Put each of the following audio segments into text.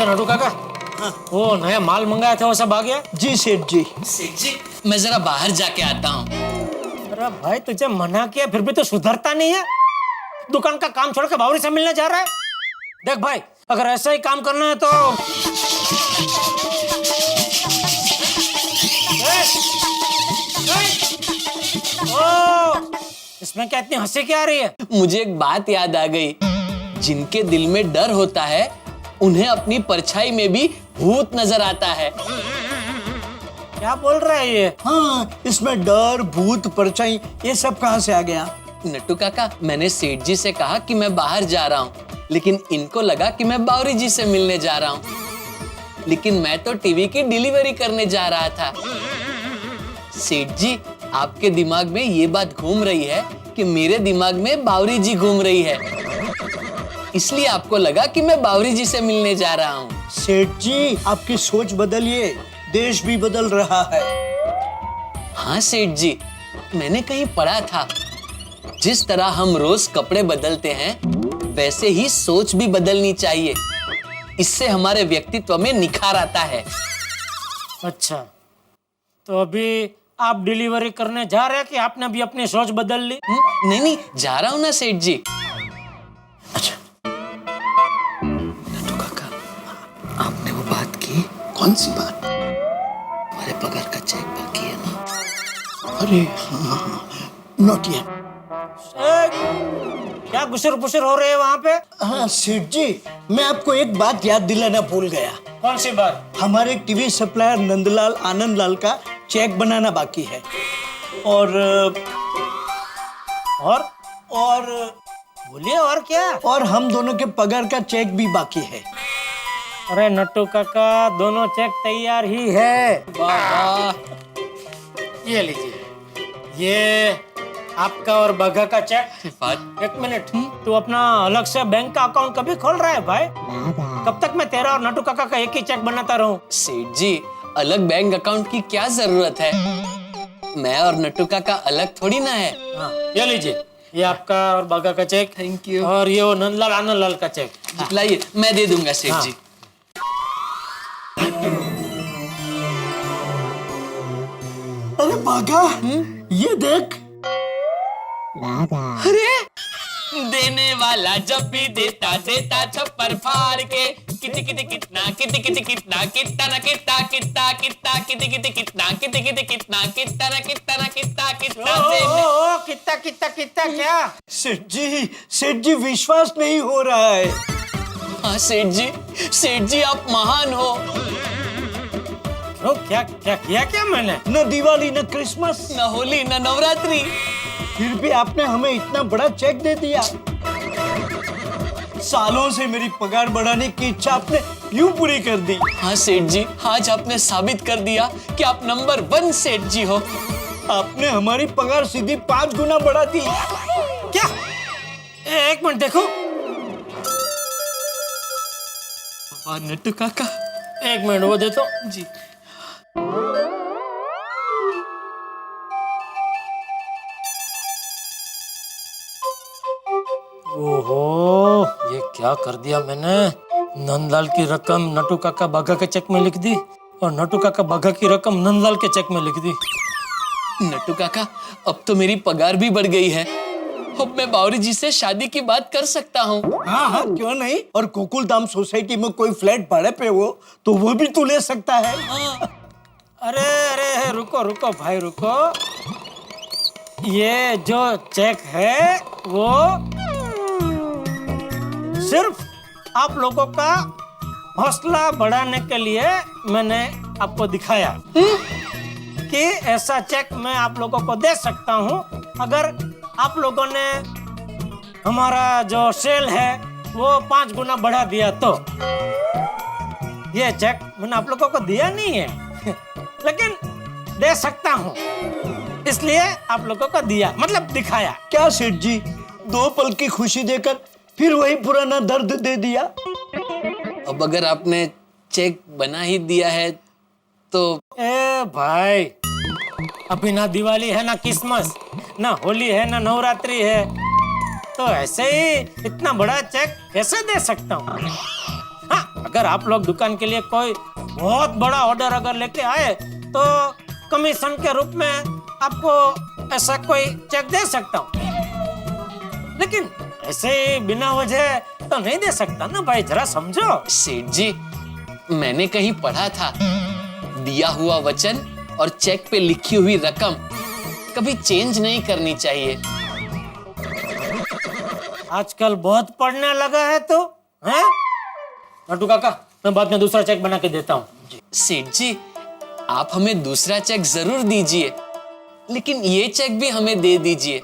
अच्छा नटू काका, वो नया माल मंगाया था वो सब आ गया? जी सेठ जी। सेठ जी मैं जरा बाहर जाके आता हूँ। अरे भाई तुझे मना किया फिर भी तो सुधरता नहीं है। दुकान का काम छोड़ के बावरी से मिलने जा रहा है। देख भाई, अगर ऐसा ही काम करना है तो ओ, इसमें क्या इतनी हंसी क्या आ रही है? मुझे एक बात याद आ गई। जिनके दिल में डर होता है उन्हें अपनी परछाई में भी भूत नजर आता है। क्या बोल रहा है ये? हाँ, इसमें डर, भूत, परछाई ये सब कहाँ से आ गया? नट्टू काका, मैंने सेठ जी से कहा कि मैं बाहर जा रहा हूँ, लेकिन इनको लगा कि मैं बावरी जी से मिलने जा रहा हूँ। लेकिन मैं तो टीवी की डिलीवरी करने जा रहा था। सेठ जी, आपके दिमाग में ये बात घूम रही है कि मेरे दिमाग में बावरी जी घूम रही है, इसलिए आपको लगा कि मैं बावरी जी से मिलने जा रहा हूँ। सेठ जी, आपकी सोच बदलिए, देश भी बदल रहा है। हाँ सेठ जी, मैंने कहीं पढ़ा था जिस तरह हम रोज कपड़े बदलते हैं वैसे ही सोच भी बदलनी चाहिए। इससे हमारे व्यक्तित्व में निखार आता है। अच्छा, तो अभी आप डिलीवरी करने जा रहे हैं कि आपने भी अपनी सोच बदल ली? नहीं नहीं, जा रहा हूँ ना सेठ जी। अच्छा, नट्टू काका, आपने वो बात की? कौन सी बात? हमारे पगार का चेक बाकी है ना? अरे हाँ, नोट येट। क्या गुसर हो रहे हैं वहाँ पे? हाँ सेठ जी, मैं आपको एक बात याद दिलाना भूल गया। कौन सी बात? हमारे टीवी सप्लायर नंदलाल आनंदलाल का चेक बनाना बाकी है। और बोलिए, और क्या? और हम दोनों के पगार का चेक भी बाकी है। अरे नट्टू काका, दोनों चेक तैयार ही है। वाह, ये लीजिए, ये आपका और बगा का चेक। एक मिनट, तू अपना अलग से बैंक का अकाउंट कभी खोल रहा है भाई? कब तक मैं तेरा और नट्टू काका का एक ही चेक बनाता रहूं? सेठ जी, अलग बैंक अकाउंट की क्या जरूरत है? मैं और नट्टू काका अलग थोड़ी ना है। हाँ, ये लीजिए, ये आपका और बगा का चेक। Thank you. और ये वो नंदलाल आनंदलाल का चेक। लाइए, मैं दे दूंगा सेठ हाँ। जी। अरे बागा, ये देख। अरे, देने वाला जब भी देता देता छप्पर फाड़ के, किति किति कितना किति किति कितना कितना ना कितना कितना कितना किति किति कितना किति किति कितना कितना ना कितना कितना कितना देने। कितना कितना कितना क्या? सेठ जी विश्वास नहीं हो रहा है। हाँ सेठ जी आप महान हो। ओ, क्या क्या किया क्या मैंने? न दिवाली न क्रिसमस, न होली न नवरात्रि, फिर भी आपने हमें इतना बड़ा चेक दे दिया। सालों से मेरी पगार बढ़ाने की इच्छा आपने यूं पूरी कर दी। हाँ सेठ जी, आज आपने साबित कर दिया कि आप नंबर 1 सेठ जी हो। आपने हमारी पगार सीधी 5 गुना बढ़ा दी। क्या? एक मिनट देखो। वाह नट्टू काका। एक मिनट वो दे तो जी। ओहो, ये क्या कर दिया मैंने? नंदलाल की रकम नट्टू काका बगा के चेक में लिख दी और नट्टू काका बगा की रकम नंदलाल के चेक में लिख दी। नट्टू काका, अब तो मेरी पगार भी बढ़ गई है। अब मैं बावरी जी से शादी की बात कर सकता हूँ। हाँ हाँ, क्यों नहीं। और गोकुलधाम सोसाइटी में कोई फ्लैट भाड़े पे हो तो वो भी तू ले सकता है। अरे अरे रुको रुको भाई रुको। ये जो चेक है वो सिर्फ आप लोगों का हौसला बढ़ाने के लिए मैंने आपको दिखाया कि ऐसा चेक मैं आप लोगों को दे सकता हूं अगर आप लोगों ने हमारा जो सेल है वो 5 गुना बढ़ा दिया तो। ये चेक मैंने आप लोगों को दिया नहीं है लेकिन दे सकता हूं, इसलिए आप लोगों को दिया, मतलब दिखाया। क्या सेठ जी, 2 पल की खुशी देकर फिर वही पुराना दर्द दे दिया। अब अगर आपने चेक बना ही दिया है तो। ए भाई, अभी ना दिवाली है ना क्रिसमस, ना होली है ना नवरात्रि है, तो ऐसे ही इतना बड़ा चेक कैसे दे सकता हूँ? हाँ, अगर आप लोग दुकान के लिए कोई बहुत बड़ा ऑर्डर अगर लेके आए तो कमीशन के रूप में आपको ऐसा कोई चेक दे सकता हूँ, लेकिन ऐसे बिना वजह तो नहीं दे सकता ना भाई, जरा समझो। सेठ जी, मैंने कहीं पढ़ा था, दिया हुआ वचन और चेक पे लिखी हुई रकम कभी चेंज नहीं करनी चाहिए। आजकल बहुत पढ़ने लगा है तो, हैं? नटू काका, मैं बाद में दूसरा चेक बना के देता हूँ। सेठ जी, आप हमें दूसरा चेक जरूर दीजिए, लेकिन ये चेक भी हमें दे दीजिए।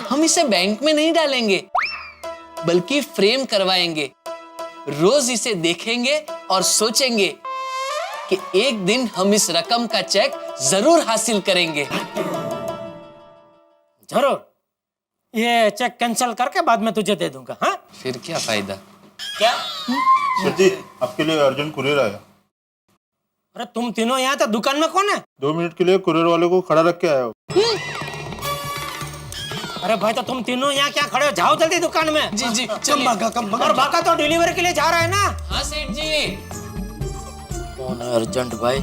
हम इसे बैंक में नहीं डालेंगे, बल्कि फ्रेम करवाएंगे। रोज इसे देखेंगे और सोचेंगे कि एक दिन हम इस रकम का चेक जरूर हासिल करेंगे। जरूर, ये चेक कैंसिल करके बाद में तुझे दे दूंगा। हाँ, फिर क्या फायदा? क्या? सर जी, आपके लिए अर्जेंट कुरियर आया। अरे तुम तीनों यहाँ, तो दुकान में कौन है? 2 मिनट के लिए कुरियर वाले को खड़ा रख के आया हो। अरे भाई, तो तुम तीनों यहाँ क्या खड़े हो? जाओ जल्दी दुकान में। जी जी, कम भागा और बाका तो डिलीवरी के लिए जा रहा है ना। हाँ सेठ जी। कौन है अर्जेंट भाई?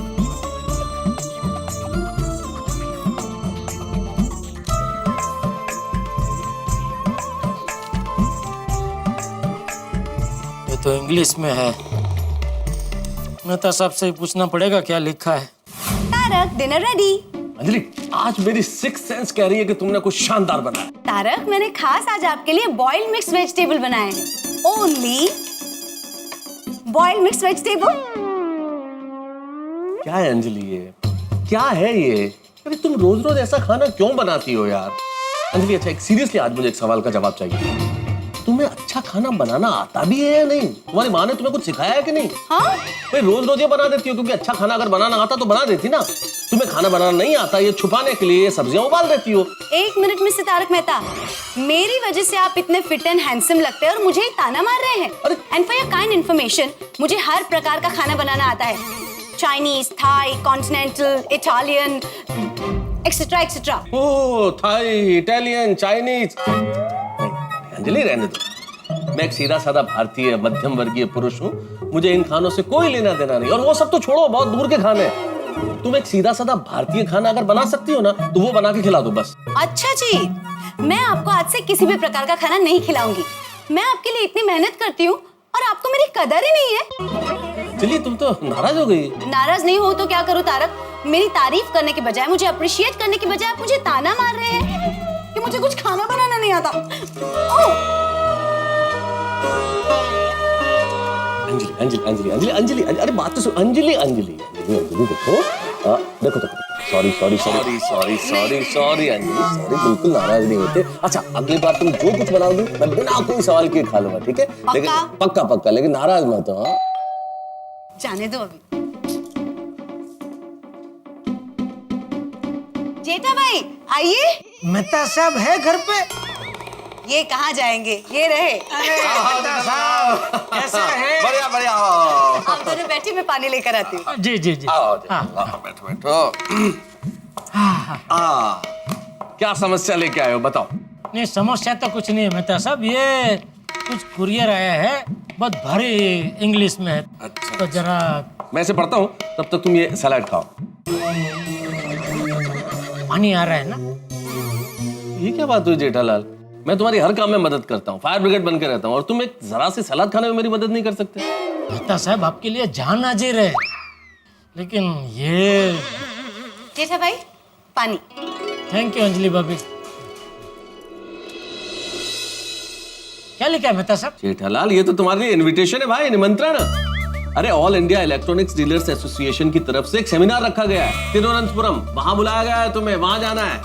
ये तो इंग्लिश में है, मैं तो सबसे पूछना पड़ेगा क्या लिखा है। Tarak, dinner ready. अंजलि, आज मेरी सिक्स सेंस कह रही है कि तुमने कुछ शानदार बनाया। तारक, मैंने खास आज आपके लिए बॉइल्ड मिक्स वेजिटेबल बनाए हैं। Only boiled mix vegetable. क्या है अंजलि ये? क्या है ये? अरे तुम रोज रोज ऐसा खाना क्यों बनाती हो यार? अंजलि, अच्छा, एक सीरियसली आज मुझे एक सवाल का जवाब चाहिए। तुम्हें अच्छा खाना बनाना आता भी है या नहीं? तुम्हारी माँ ने तुम्हें कुछ सिखाया है कि नहीं? हाँ? भाई रोज रोज ये बना देती हो, क्योंकि अच्छा खाना अगर बनाना आता तो बना देती ना। तुम्हें खाना बनाना नहीं आता, ये छुपाने के लिए सब्जियां उबाल देती हो। एक मिनट मिस्टर तारक मेहता, मेरी वजह से आप इतने फिट एंड हैंडसम लगते हैं और मुझे ही ताना मार रहे हैं। And for your kind information, मुझे हर प्रकार का खाना बनाना आता है। Chinese, Thai, continental, Italian, etcetera etcetera. Oh, Thai, Italian, Chinese. Anjali, रहने दो। मैं एक सीधा साधा भारतीय मध्यम वर्गीय पुरुष हूँ, मुझे इन खानों से कोई लेना देना नहीं। और वो सब तो छोड़ो, बहुत दूर के खाने। तुम एक सीधा साधा भारतीय खाना अगर बना सकती हो ना, तो वो बना के खिला दो बस। अच्छा जी, मैं आपको आज से किसी भी प्रकार का खाना नहीं खिलाऊंगी। मैं आपके लिए इतनी मेहनत करती हूँ और आपको मेरी कदर ही नहीं है। चलिए, तुम तो नाराज हो गई। नाराज नहीं हो तो क्या करूँ तारक? मेरी तारीफ करने के बजाय, मुझे अप्रिशिएट करने के बजाय आप मुझे ताना मार रहे हैं कि मुझे कुछ खाना बनाना नहीं आता। अंजलि, अंजलि, अंजलि, अंजलि, अंजलि, अरे बात तो सुन। अंजलि, अंजलि, अंजलि, अंजलि, देखो, देखो, देखो, sorry, sorry, sorry, sorry, sorry, sorry, Anjali, sorry, बिल्कुल नाराज नहीं होते। अच्छा, अगली बार तुम जो कुछ बनाओगी मैं बिना कोई सवाल किए खा लूंगा, ठीक है? लेकिन पक्का पक्का, लेकिन नाराज मत हो। हाँ, जाने दो अभी। जेठा भाई आइए। मेहता साहब है घर पे? ये कहाँ जाएंगे, ये रहे। मेहता साहब ऐसा है? बढ़िया बढ़िया। आप दोनों बैठे, मैं पानी लेकर आती हूँ। जी जी जी। बैठो बैठो। क्या समस्या लेके आए हो, बताओ। नहीं, समस्या तो कुछ नहीं है मेहता साहब, ये कुछ कुरियर आया है, बहुत भारी इंग्लिश में है। अच्छा, तो जरा मैं इसे पढ़ता हूँ, तब तक तुम ये सलाद खाओ। पानी आ रहा है ना? ये क्या बात हुई जेठालाल? मैं तुम्हारी हर काम में मदद करता हूँ, फायर ब्रिगेड बन के रहता हूँ, और तुम एक जरा सी सलाद खाने में मेरी मदद नहीं कर सकते? मेहता साहब, आपके लिए जान हाजिर है, लेकिन ये। जेठा भाई पानी। थैंक यू अंजलि भाभी। क्या लिखा है मेहता साहब? जेठालाल, ये तो तुम्हारे लिए इनविटेशन है भाई, निमंत्रण। अरे all India electronics dealers association की तरफ से एक सेमिनार रखा गया है तिरुवनंतपुरम, वहां बुलाया गया है तुम्हें, वहां जाना है।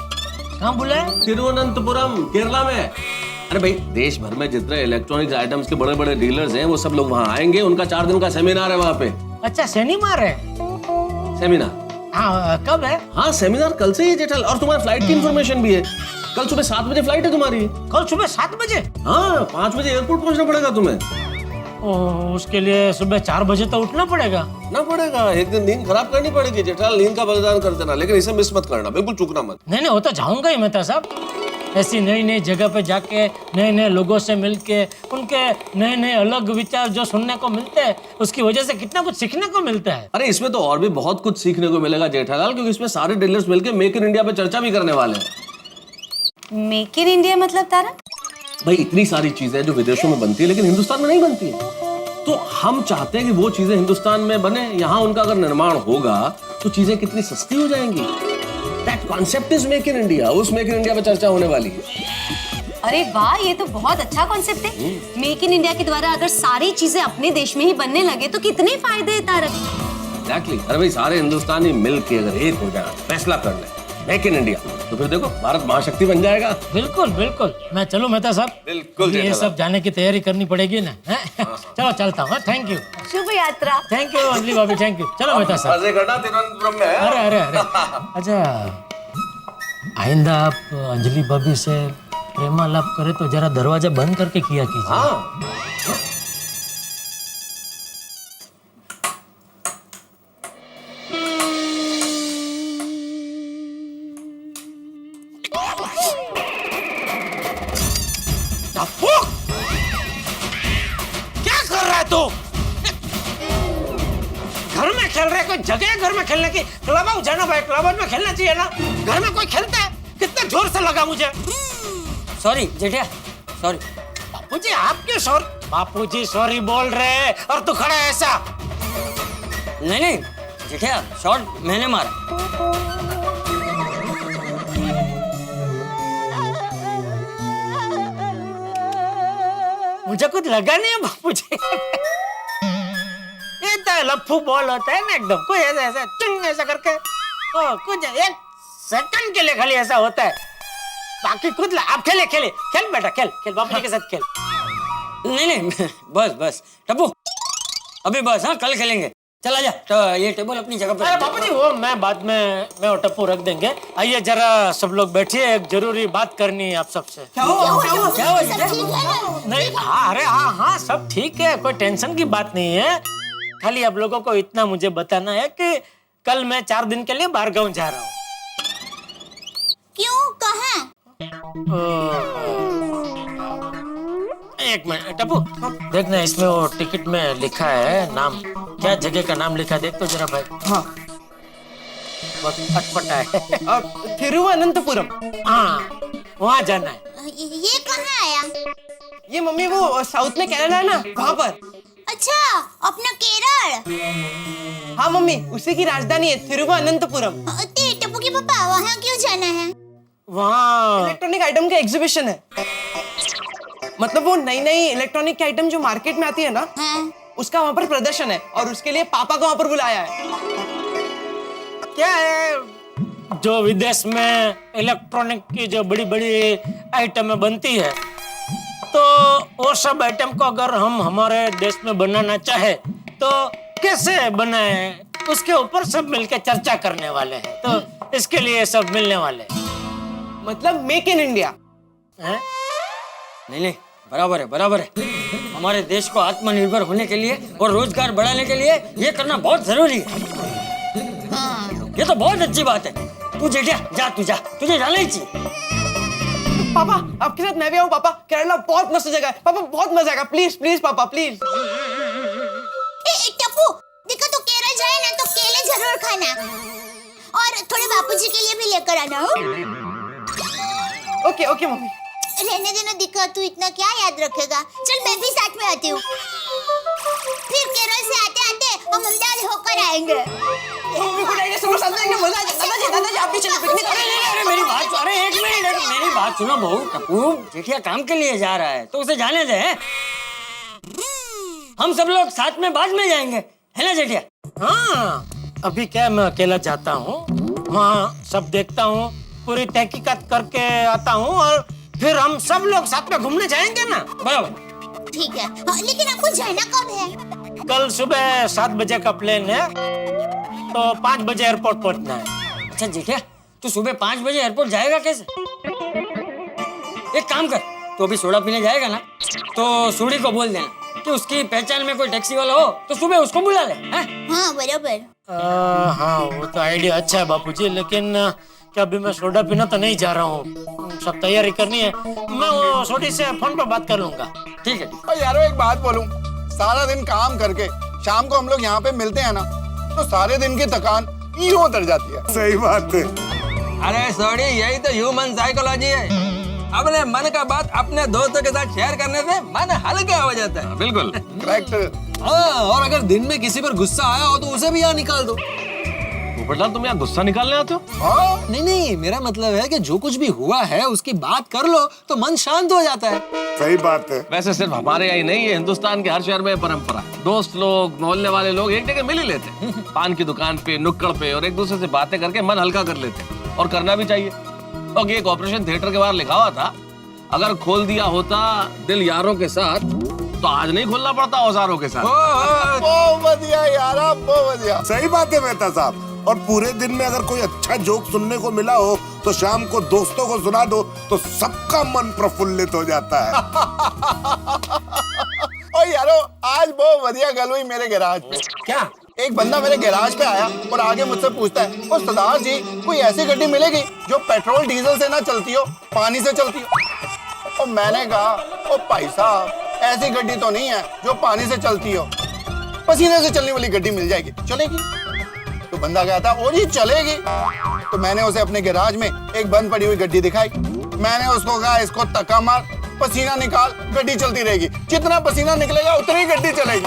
कहाँ बुलाया? तिरुवनंतपुरम, केरला में। अरे भाई, देश भर में जितने इलेक्ट्रॉनिक्स आइटम्स के बड़े बड़े डीलर्स हैं, वो सब लोग वहां आएंगे। उनका 4 दिन का सेमिनार है वहां पे। अच्छा, सेमिनार है? सेमिनार? हाँ, कब है? हाँ, सेमिनार कल से ही जेठालाल, और तुम्हारी फ्लाइट की इंफॉर्मेशन भी है। कल सुबह 7 बजे फ्लाइट है तुम्हारी। कल सुबह 7 बजे? हाँ, 5 बजे एयरपोर्ट पहुंचना पड़ेगा तुम्हें। ओह, उसके लिए सुबह 4 बजे तो उठना पड़ेगा। ना पड़ेगा, एक दिन नींद खराब करनी पड़ेगी जेठालाल, नींद का बलिदान कर देना, लेकिन इसे मिस मत करना, बिल्कुल चूकना मत। नहीं नहीं, वो तो जाऊंगा ही मेहता साहब, ऐसी नई नई जगह पे जाके नए नए लोगों से मिलके उनके नए नए अलग विचार जो सुनने को मिलते हैं उसकी वजह से कितना कुछ सीखने को मिलता है। अरे इसमें तो और भी बहुत कुछ सीखने को मिलेगा जेठालाल, क्योंकि इसमें सारे डीलर्स मिलके मेक इन इंडिया पे चर्चा भी करने वाले हैं। मेक इन इंडिया मतलब तारा? भाई इतनी सारी चीजें जो विदेशों में बनती है लेकिन हिंदुस्तान में नहीं बनती है, तो हम चाहते हैं कि वो चीजें हिंदुस्तान में बने। यहाँ उनका अगर निर्माण होगा तो चीजें कितनी सस्ती हो जाएंगी। That concept is make in India. उस मेक इन इंडिया पे चर्चा होने वाली है। अरे वाह, ये तो बहुत अच्छा कॉन्सेप्ट है। मेक इन इंडिया के द्वारा अगर सारी चीजें अपने देश में ही बनने लगे तो कितने फायदे हैं तारक। एग्जैक्टली। अरे भाई सारे हिंदुस्तानी मिल के अगर एक हो जाए, फैसला कर ले मेक इन इंडिया, तो फिर देखो भारत महाशक्ति बन जाएगा। बिल्कुल बिल्कुल। मैं चलूं मेहता साहब? बिल्कुल ये जेठालाल। सब जाने की तैयारी करनी पड़ेगी ना। चलो चलता हूँ। Thank you. शुभ यात्रा। थैंक यू अंजलि भाभी, थैंक यू। चलो मेहता साहब। मजे करना तिरुवनंतपुरम में है। अरे अरे अरे अच्छा, आइंदा आप अंजलि भाभी से प्रेमालाप करे तो जरा दरवाजा बंद करके किया कीजिए। हाँ क्या कर रहा है तू? घर में खेल रहे, कोई जगह है घर में खेलने की? क्लब हाउस जाना भाई, क्लब हाउस में खेलना चाहिए ना। घर में कोई खेलता है? कितने जोर से लगा मुझे। Sorry जेठिया, sorry. बापूजी आप क्यों सॉरी? बापूजी सॉरी बोल रहे हैं और तू खड़ा है ऐसा? नहीं नहीं जेठिया, शॉट मैंने मारा। मुझे कुछ लगा नहीं है बापूजी। ये तो लफ्फू बॉल होता है ना एकदम, कोई ऐसा ऐसा चिंग ऐसा करके कुछ एक सेकंड के लिए खाली ऐसा होता है, बाकी खुद आप खेले खेले खेल बेटा, खेल खेल बापूजी के साथ खेल। नहीं नहीं बस बस टप्पू, अभी बस। हाँ कल खेलेंगे, चला जा। तो ये टेबल अपनी जगह अरे पर। बापूजी वो मैं बाद में मैं और टप्पू रख देंगे। आइए जरा सब लोग बैठिए, एक जरूरी बात करनी है आप सबसे। क्या हुआ जेठिया? नहीं हाँ, अरे हाँ हाँ सब ठीक है, कोई टेंशन की बात नहीं है। खाली आप लोगों को इतना मुझे बताना है कि कल मैं 4 दिन के लिए बाहर गाँव जा रहा हूँ। क्यों, कहाँ? एक मिनट टप्पू, देखना इसमें वो टिकट में लिखा है नाम, क्या जगह का नाम लिखा देख तो जरा भाई। हाँ बहुत अटपटा है। तिरुवनंतपुरम। हाँ वहाँ जाना है। ये कहाँ आया? ये मम्मी वो साउथ में कनाडा है ना, वहाँ पर। अच्छा, अपना केरल। हाँ मम्मी, उसी की राजधानी है तिरुवनंतपुरम। टप्पू के पापा वहाँ क्यों जाना है? वहाँ इलेक्ट्रॉनिक आइटम का एग्जीबिशन है। मतलब वो नई नई इलेक्ट्रॉनिक की आइटम जो मार्केट में आती है ना, हाँ। उसका वहाँ पर प्रदर्शन है और उसके लिए पापा को वहाँ पर बुलाया है। क्या है, जो विदेश में इलेक्ट्रॉनिक की जो बड़ी बड़ी आइटमें बनती है, तो वो सब आइटम को अगर हम हमारे देश में बनाना चाहे तो कैसे बनाए, उसके ऊपर सब मिलकर चर्चा करने वाले हैं। तो इसके लिए सब मिलने वाले हैं। मतलब मेक इन इंडिया। हैं? नहीं नहीं बराबर है, बराबर है। हमारे देश को आत्मनिर्भर होने के लिए और रोजगार बढ़ाने के लिए ये करना बहुत जरूरी है। ये तो बहुत अच्छी बात है। तू जेठिया जा, तू जा, तुझे जाना ही चाहिए। पापा आपके साथ मैं भी आऊँ। पापा केरला बहुत मस्त जगह है। पापा बहुत मजा आएगा। प्लीज प्लीज पापा प्लीज। टप्पू देखो, तो केरल जाए ना तो केले जरूर खाना और थोड़े बापूजी के लिए भी लेकर आना। Okay okay mummy. रहने देना दिक्का, तू इतना क्या याद रखेगा। चल मैं भी साथ में आती हूँ। फिर केरल से आते आते हम अहमदाबाद होकर आएंगे। दादाजी आप भी चलो पिकनिक। अरे मेरी बात, अरे एक मिनट मेरी बात सुनो बहू। टप्पू जेठिया काम के लिए जा रहा है तो उसे जाने दे। हम सब लोग साथ में बाद में जाएंगे, है ना जेठिया? हाँ अभी क्या मैं अकेला जाता हूँ, वहाँ सब देखता हूँ, पूरी तहकीकात करके आता हूँ और फिर हम सब लोग साथ में घूमने जाएंगे ना। बराबर। ठीक है, लेकिन आपको जाना कब है? कल सुबह 7 बजे का प्लेन है, तो 5 बजे एयरपोर्ट पहुंचना है। अच्छा जेठिया, तू सुबह 5 बजे एयरपोर्ट जाएगा कैसे? एक काम कर, तू अभी सोडा पीने जाएगा ना, तो सूड़ी को बोल देना कि उसकी पहचान में कोई टैक्सी वाला हो तो सुबह उसको बुला ले। हाँ बराबर। हाँ वो तो आइडिया अच्छा है बापूजी, लेकिन कि अभी मैं सोडा पीना तो नहीं जा रहा हूँ, सब तैयारी करनी है। मैं वो छोटी से फोन पे बात कर लूंगा। ठीक है। और यारो एक बात बोलूं, सारा दिन काम करके शाम को हम लोग यहाँ पे मिलते हैं ना, तो सारे दिन की थकान यूं उतर जाती है। सही बात है। अरे सॉरी, यही तो ह्यूमन साइकोलॉजी है। अपने मन का बात अपने दोस्तों के साथ शेयर करने से मन हल्का हो जाता है। बिल्कुल। करेक्ट। हाँ, और अगर दिन में किसी पर गुस्सा आया हो तो उसे भी यहाँ निकाल दो। पोपटलाल, तुम यहाँ गुस्सा निकालने आते हो? नहीं नहीं, मेरा मतलब है कि जो कुछ भी हुआ है उसकी बात कर लो तो मन शांत हो जाता है। सही बात है। वैसे सिर्फ हमारे यहाँ ही नहीं, ये हिंदुस्तान के हर शहर में परंपरा है। दोस्त लोग, मोहल्ले वाले लोग एक जगह मिल ही लेते हैं, पान की दुकान पे, नुक्कड़ पे, और एक दूसरे से बातें करके मन हल्का कर लेते हैं, और करना भी चाहिए। और एक ऑपरेशन थिएटर के बाहर लिखा हुआ था, अगर खोल दिया होता दिल यारों के साथ तो आज नहीं खोलना पड़ता औजारों के साथ। बहुत बढ़िया यारा, बहुत बढ़िया। सही बात है मेहता साहब। और पूरे दिन में अगर कोई अच्छा जोक सुनने को मिला हो तो शाम को दोस्तों को सुना दो तो सबका मन प्रफुल्लित हो जाता है। और यारो आज बहुत बढ़िया गल हुई मेरे गैराज पे। क्या? एक बंदा मेरे गैराज पे आया और आगे मुझसे पूछता है, ओ सरदार जी, कोई ऐसी गड्डी मिलेगी जो पेट्रोल डीजल से ना चलती हो, पानी से चलती हो? और मैंने कहा, ओ भाई साहब, ऐसी गड्डी तो नहीं है जो पानी से चलती हो, पसीने से चलने वाली गड्डी मिल जाएगी, चलेगी? तो बंदा कहता, ओ जी चलेगी। तो मैंने उसे अपने गैराज में एक बंद पड़ी हुई गड्डी दिखाई। मैंने उसको कहा, इसको धक्का मार, पसीना निकाल, गड्डी चलती रहेगी। जितना पसीना निकलेगा उतनी गड्डी चलेगी।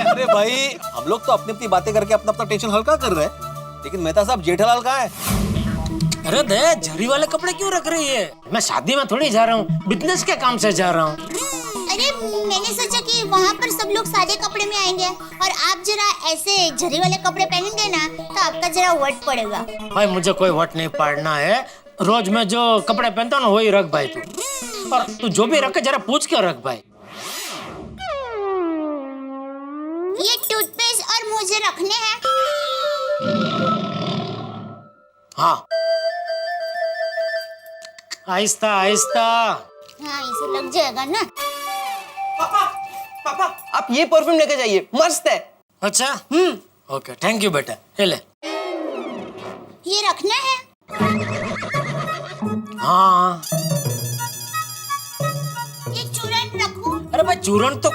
अरे भाई, हम लोग तो अपनी अपनी बातें करके अपना अपना टेंशन हल्का कर रहे हैं, लेकिन मेहता साहब जेठालाल कहाँ है? अरे दया, झरी वाले कपड़े क्यों रख रही है? मैं शादी में थोड़ी जा रहा हूँ, बिजनेस के काम से जा रहा हूँ। अरे मैंने सोचा कि वहाँ पर सब लोग सादे कपड़े में आएंगे और आप जरा ऐसे झरी वाले कपड़े पहनेंगे ना तो आपका जरा वट पड़ेगा। भाई मुझे कोई वट नहीं पड़ना है, रोज मैं जो कपड़े पहनता हूँ ना वही रख भाई तू। और तू जो भी रखे जरा पूछ के रख भाई। ये टूथपेस्ट और मुझे रखने हैं। हाँ, आहिस्ता आहिस्ता। हाँ, इसे लग जाएगा ना। पापा, आप ये परफ्यूम लेके जाइए, मस्त है। अच्छा, ओके, थैंक यू बेटा। ये ले। ये रखना है। हाँ। ये चूरन रखूं? अरे भाई चूरन तो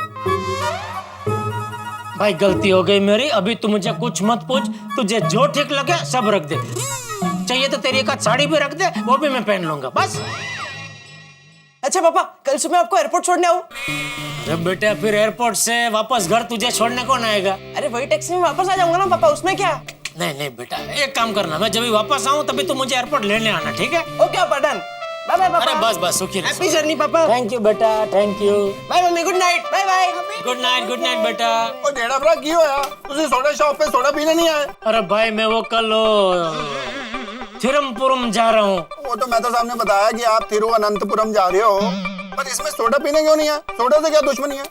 भाई गलती हो गई मेरी। अभी तू मुझे कुछ मत पूछ, तुझे जो ठीक लगे सब रख दे। चाहिए तो तेरी एक आध साड़ी भी रख दे, वो भी मैं पहन लूंगा बस। अच्छा पापा, कल सुबह आपको एयरपोर्ट छोड़ने आऊं? अरे बेटा, फिर एयरपोर्ट से वापस घर तुझे छोड़ने कौन आएगा? अरे वही टैक्सी में वापस आ जाऊंगा ना पापा, उसमें क्या? नहीं नहीं बेटा, एक काम करना, मैं जब भी वापस आऊं तभी तू मुझे एयरपोर्ट लेने आना, ठीक है? ओके पापा, डन। बाय बाय पापा। अरे बस बस, सुखी रहो। हैप्पी जर्नी पापा। थैंक यू बेटा, थैंक यू। बाय मम्मी, good night. Bye bye. Good night बेटा। ओ जेड़ा भरा की होया? तुसी सोडा शॉप पे सोडा पीने नहीं आए? अरे भाई मैं वो कल थिरुवनंतपुरम जा रहा हूँ। वो तो मैं तो सामने बताया कि आप तिरुवनंतपुरम जा रहे हो, पर इसमें सोडा पीने क्यों नहीं है? सोडा से क्या दुश्मनी है?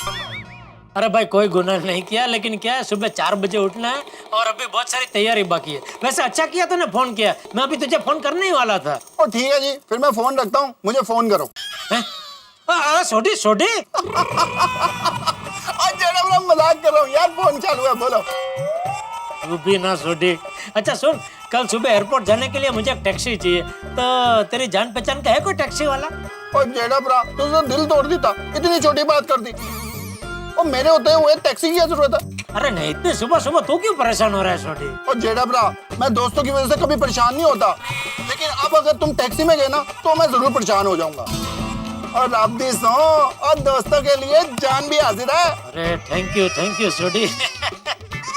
अरे भाई कोई गुनाह नहीं किया, लेकिन क्या है, सुबह 4 बजे उठना है और अभी बहुत सारी तैयारी बाकी है। वैसे अच्छा किया तूने फोन किया, मैं अभी तुझे फोन करने ही वाला था। ओ ठीक है जी, फिर मैं फोन रखता हूँ, मुझे फोन करो। छोटी छोटी आज जेड़ा भरा मजाक कर रहा हूँ यार, फोन चालू है, बोलो। तू भी ना छोटी। अच्छा सुन, कल सुबह एयरपोर्ट जाने के लिए मुझे एक टैक्सी चाहिए, तो तेरी जान पहचान का है कोई टैक्सी वाला? ओ जेड़ा भरा, तू तो दिल तोड़ देता, इतनी छोटी बात कर दी। और मेरे होते हुए टैक्सी की क्या जरूरत है? अरे नहीं, इतनी सुबह सुबह तू क्यों परेशान हो रहा है छोटी? और जेड़ा भरा, मैं दोस्तों की वजह से कभी परेशान नहीं होता, लेकिन अब अगर तुम टैक्सी में गए ना तो मैं जरूर परेशान हो जाऊंगा। और रब दी सो, और दोस्तों के लिए जान भी हाजिर है। अरे थैंक यू छोटी।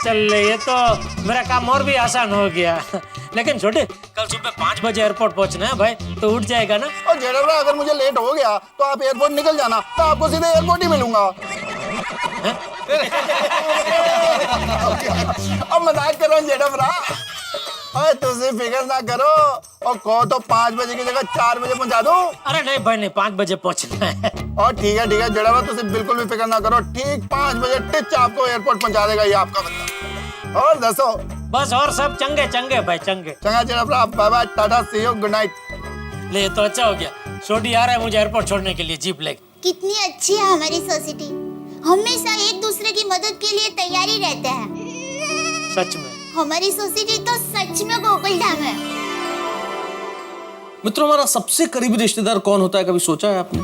चल ये तो मेरा काम और भी आसान हो गया। लेकिन छोटे, कल सुबह 5 बजे एयरपोर्ट पहुंचना है भाई, तो उठ जाएगा ना? और जेड़ा भरा, अगर मुझे लेट हो गया तो आप एयरपोर्ट निकल जाना, तो आपको सीधे एयरपोर्ट ही मिलूंगा। अब मजाक कर रहा हूँ जेड़ा भरा। अरे तुझे फिक्र ना करो, और कहो तो 5 बजे की जगह 4 बजे पहुंचा दूं। अरे नहीं भाई नहीं, 5 बजे पहुंचना है। और ठीक है जेड़ा भरा, तुझे बिल्कुल भी फिक्र ना करो, ठीक 5 बजे टिच आपको एयरपोर्ट पहुंचा देगा ये आपका बंदा। और दसो बस, और सब चंगे चंगे भाई, चंगे चंगा जेड़ा भरा, bye bye, tata, see you, good night. ले तो अच्छा हो गया, छोटी आ रहा है मुझे एयरपोर्ट छोड़ने के लिए जीप लेके। कितनी अच्छी है हमारी सोसाइटी, हमेशा एक दूसरे की मदद के लिए तैयारी रहते हैं। सच में हमारी सोसाइटी तो सच में गोकुल धाम है। मित्रों, हमारा सबसे करीबी रिश्तेदार कौन होता है, कभी सोचा है आपने?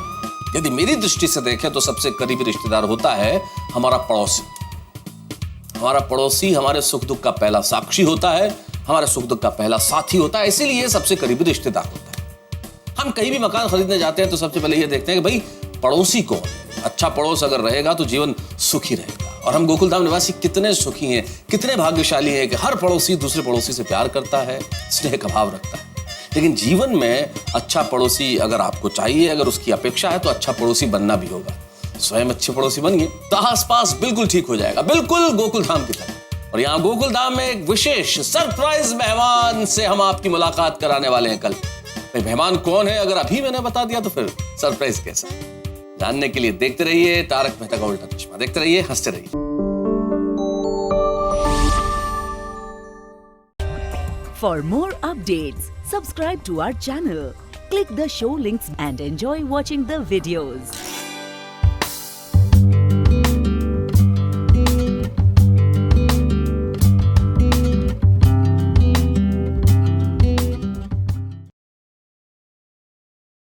यदि मेरी दृष्टि से देखें तो सबसे करीबी रिश्तेदार होता है हमारा पड़ोसी। हमारा पड़ोसी हमारे सुख दुख का पहला साक्षी होता है, हमारे सुख दुख का पहला साथी होता है, इसीलिए सबसे करीबी रिश्तेदार होता है। हम कहीं भी मकान खरीदने जाते हैं तो सबसे पहले ये देखते हैं कि भाई पड़ोसी कौन है। अच्छा पड़ोस अगर रहेगा तो जीवन सुखी रहेगा। और हम गोकुलधाम निवासी कितने सुखी हैं, कितने भाग्यशाली हैं कि हर पड़ोसी दूसरे पड़ोसी से प्यार करता है, स्नेह का भाव रखता है। लेकिन जीवन में अच्छा पड़ोसी अगर आपको चाहिए, अगर उसकी अपेक्षा है, तो अच्छा पड़ोसी बनना भी होगा। स्वयं अच्छे पड़ोसी बनिए तो आसपास बिल्कुल ठीक हो जाएगा, बिल्कुल गोकुलधाम की तरह। और यहाँ गोकुलधाम में एक विशेष सरप्राइज मेहमान से हम आपकी मुलाकात कराने वाले हैं कल। मेहमान कौन है अगर अभी मैंने बता दिया तो फिर सरप्राइज कैसा? जानने के लिए देखते रहिए तारक मेहता का उल्टा चश्मा, देखते रहिए, हंसते रहिए। For more updates, subscribe to our channel, click the show links and enjoy watching the videos.